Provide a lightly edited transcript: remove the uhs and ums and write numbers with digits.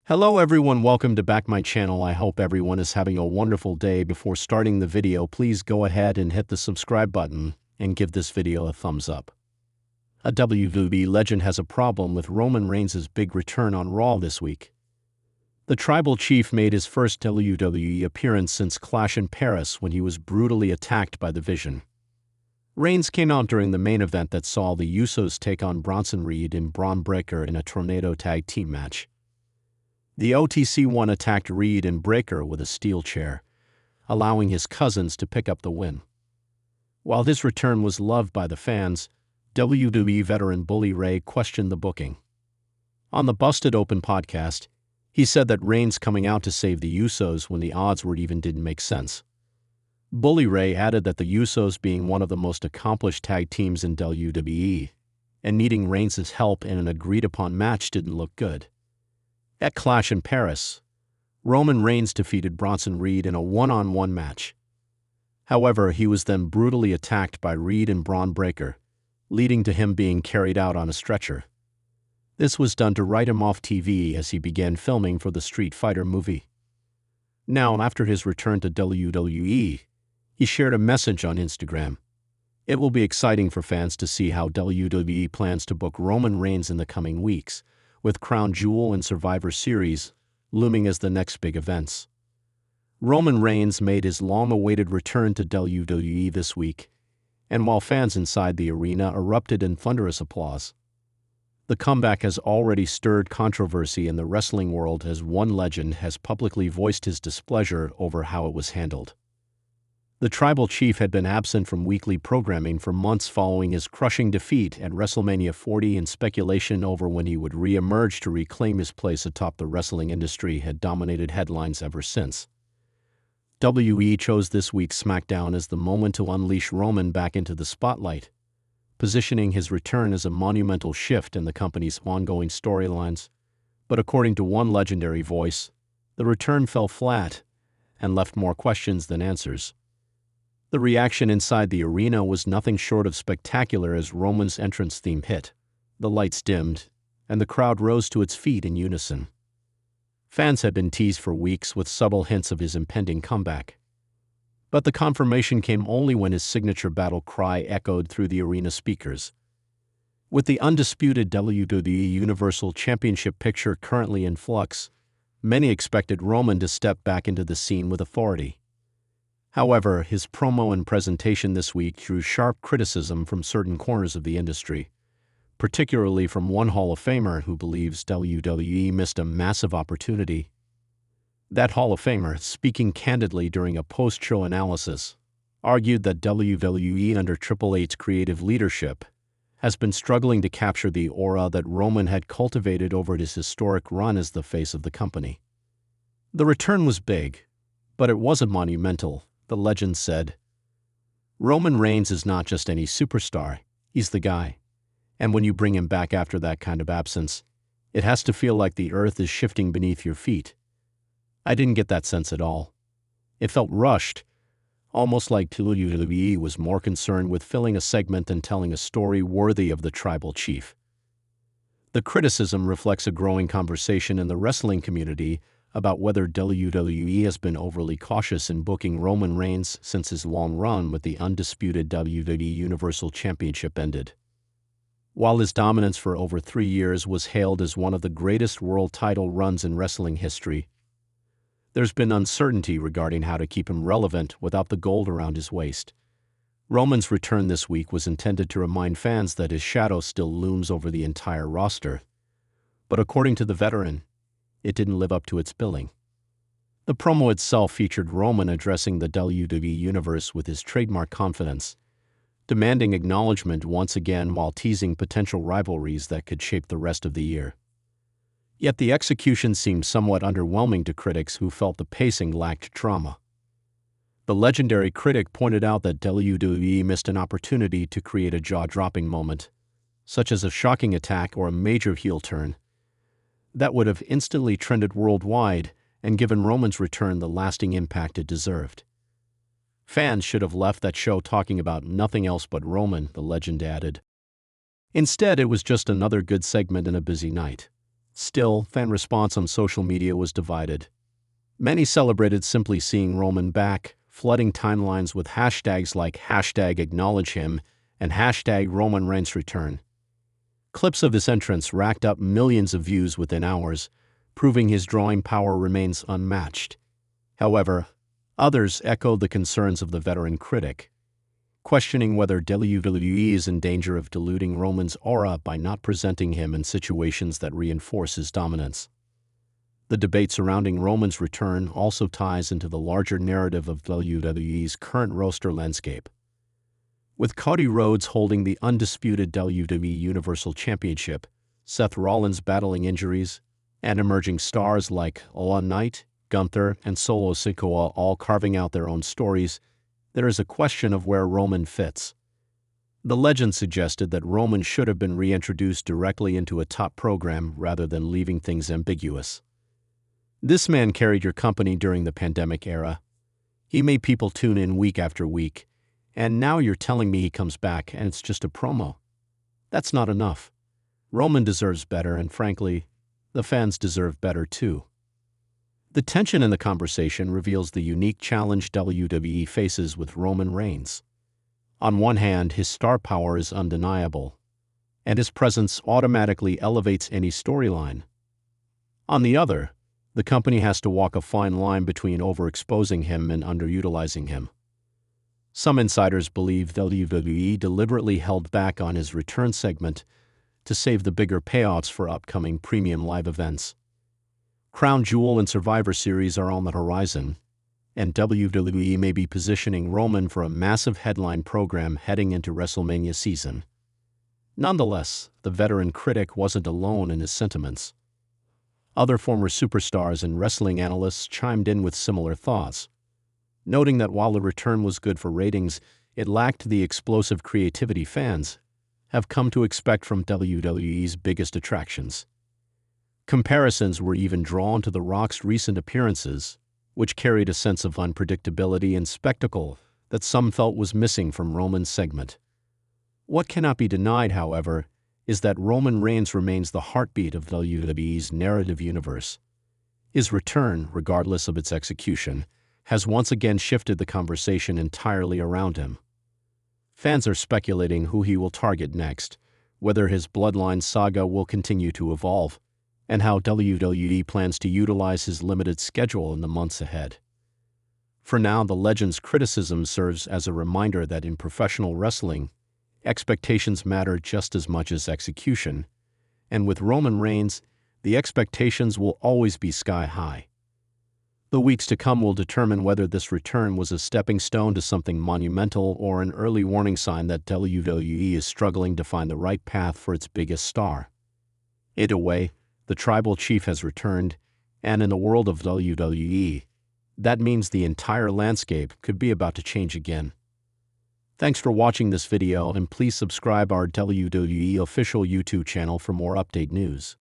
Hello everyone, welcome to back my channel. I hope everyone is having a wonderful day. Before starting the video, please go ahead and hit the subscribe button and give this video a thumbs up. A WWE legend has a problem with Roman Reigns' big return on Raw this week. The Tribal Chief made his first WWE appearance since Clash in Paris when he was brutally attacked by the Vision. Reigns came out during the main event that saw the Usos take on Bronson Reed and Braun Breaker in a Tornado Tag Team match. The OTC1 attacked Reed and Breaker with a steel chair, allowing his cousins to pick up the win. While his return was loved by the fans, WWE veteran Bully Ray questioned the booking. On the Busted Open podcast, he said that Reigns coming out to save the Usos when the odds were even didn't make sense. Bully Ray added that the Usos being one of the most accomplished tag teams in WWE and needing Reigns' help in an agreed-upon match didn't look good. At Clash in Paris, Roman Reigns defeated Bronson Reed in a one-on-one match. However, he was then brutally attacked by Reed and Braun Breaker, leading to him being carried out on a stretcher. This was done to write him off TV as he began filming for the Street Fighter movie. Now, after his return to WWE, he shared a message on Instagram. It will be exciting for fans to see how WWE plans to book Roman Reigns in the coming weeks, with Crown Jewel and Survivor Series looming as the next big events. Roman Reigns made his long-awaited return to WWE this week, and while fans inside the arena erupted in thunderous applause, the comeback has already stirred controversy in the wrestling world as one legend has publicly voiced his displeasure over how it was handled. The Tribal Chief had been absent from weekly programming for months following his crushing defeat at WrestleMania 40, and speculation over when he would re-emerge to reclaim his place atop the wrestling industry had dominated headlines ever since. WWE chose this week's SmackDown as the moment to unleash Roman back into the spotlight, positioning his return as a monumental shift in the company's ongoing storylines. But according to one legendary voice, the return fell flat and left more questions than answers. The reaction inside the arena was nothing short of spectacular as Roman's entrance theme hit. The lights dimmed, and the crowd rose to its feet in unison. Fans had been teased for weeks with subtle hints of his impending comeback. But the confirmation came only when his signature battle cry echoed through the arena speakers. With the undisputed WWE Universal Championship picture currently in flux, many expected Roman to step back into the scene with authority. However, his promo and presentation this week drew sharp criticism from certain corners of the industry, particularly from one Hall of Famer who believes WWE missed a massive opportunity. That Hall of Famer, speaking candidly during a post-show analysis, argued that WWE under Triple H's creative leadership has been struggling to capture the aura that Roman had cultivated over his historic run as the face of the company. The return was big, but it wasn't monumental. The legend said, "Roman Reigns is not just any superstar, he's the guy. And when you bring him back after that kind of absence, it has to feel like the earth is shifting beneath your feet." I didn't get that sense at all. It felt rushed, almost like WWE was more concerned with filling a segment than telling a story worthy of the Tribal Chief. The criticism reflects a growing conversation in the wrestling community about whether WWE has been overly cautious in booking Roman Reigns since his long run with the undisputed WWE Universal Championship ended. While his dominance for over 3 years was hailed as one of the greatest world title runs in wrestling history, there's been uncertainty regarding how to keep him relevant without the gold around his waist. Roman's return this week was intended to remind fans that his shadow still looms over the entire roster. But according to the veteran, it didn't live up to its billing. The promo itself featured Roman addressing the WWE Universe with his trademark confidence, demanding acknowledgement once again while teasing potential rivalries that could shape the rest of the year. Yet the execution seemed somewhat underwhelming to critics who felt the pacing lacked drama. The legendary critic pointed out that WWE missed an opportunity to create a jaw-dropping moment, such as a shocking attack or a major heel turn, that would have instantly trended worldwide and given Roman's return the lasting impact it deserved. Fans should have left that show talking about nothing else but Roman, the legend added. Instead, it was just another good segment in a busy night. Still, fan response on social media was divided. Many celebrated simply seeing Roman back, flooding timelines with hashtags like #AcknowledgeHim and #RomanReigns Clips of this entrance racked up millions of views within hours, proving his drawing power remains unmatched. However, others echoed the concerns of the veteran critic, questioning whether WWE is in danger of diluting Roman's aura by not presenting him in situations that reinforce his dominance. The debate surrounding Roman's return also ties into the larger narrative of WWE's current roster landscape. With Cody Rhodes holding the undisputed WWE Universal Championship, Seth Rollins battling injuries, and emerging stars like LA Knight, Gunther, and Solo Sikoa all carving out their own stories, there is a question of where Roman fits. The legend suggested that Roman should have been reintroduced directly into a top program rather than leaving things ambiguous. This man carried your company during the pandemic era. He made people tune in week after week, and now you're telling me he comes back and it's just a promo. That's not enough. Roman deserves better, and frankly, the fans deserve better too. The tension in the conversation reveals the unique challenge WWE faces with Roman Reigns. On one hand, his star power is undeniable, and his presence automatically elevates any storyline. On the other, the company has to walk a fine line between overexposing him and underutilizing him. Some insiders believe WWE deliberately held back on his return segment to save the bigger payouts for upcoming premium live events. Crown Jewel and Survivor Series are on the horizon, and WWE may be positioning Roman for a massive headline program heading into WrestleMania season. Nonetheless, the veteran critic wasn't alone in his sentiments. Other former superstars and wrestling analysts chimed in with similar thoughts, noting that while the return was good for ratings, it lacked the explosive creativity fans have come to expect from WWE's biggest attractions. Comparisons were even drawn to The Rock's recent appearances, which carried a sense of unpredictability and spectacle that some felt was missing from Roman's segment. What cannot be denied, however, is that Roman Reigns remains the heartbeat of WWE's narrative universe. His return, regardless of its execution, has once again shifted the conversation entirely around him. Fans are speculating who he will target next, whether his bloodline saga will continue to evolve, and how WWE plans to utilize his limited schedule in the months ahead. For now, the legend's criticism serves as a reminder that in professional wrestling, expectations matter just as much as execution, and with Roman Reigns, the expectations will always be sky high. The weeks to come will determine whether this return was a stepping stone to something monumental or an early warning sign that WWE is struggling to find the right path for its biggest star. Either way, the tribal chief has returned, and in the world of WWE, that means the entire landscape could be about to change again. Thanks for watching this video, and please subscribe our WWE official YouTube channel for more update news.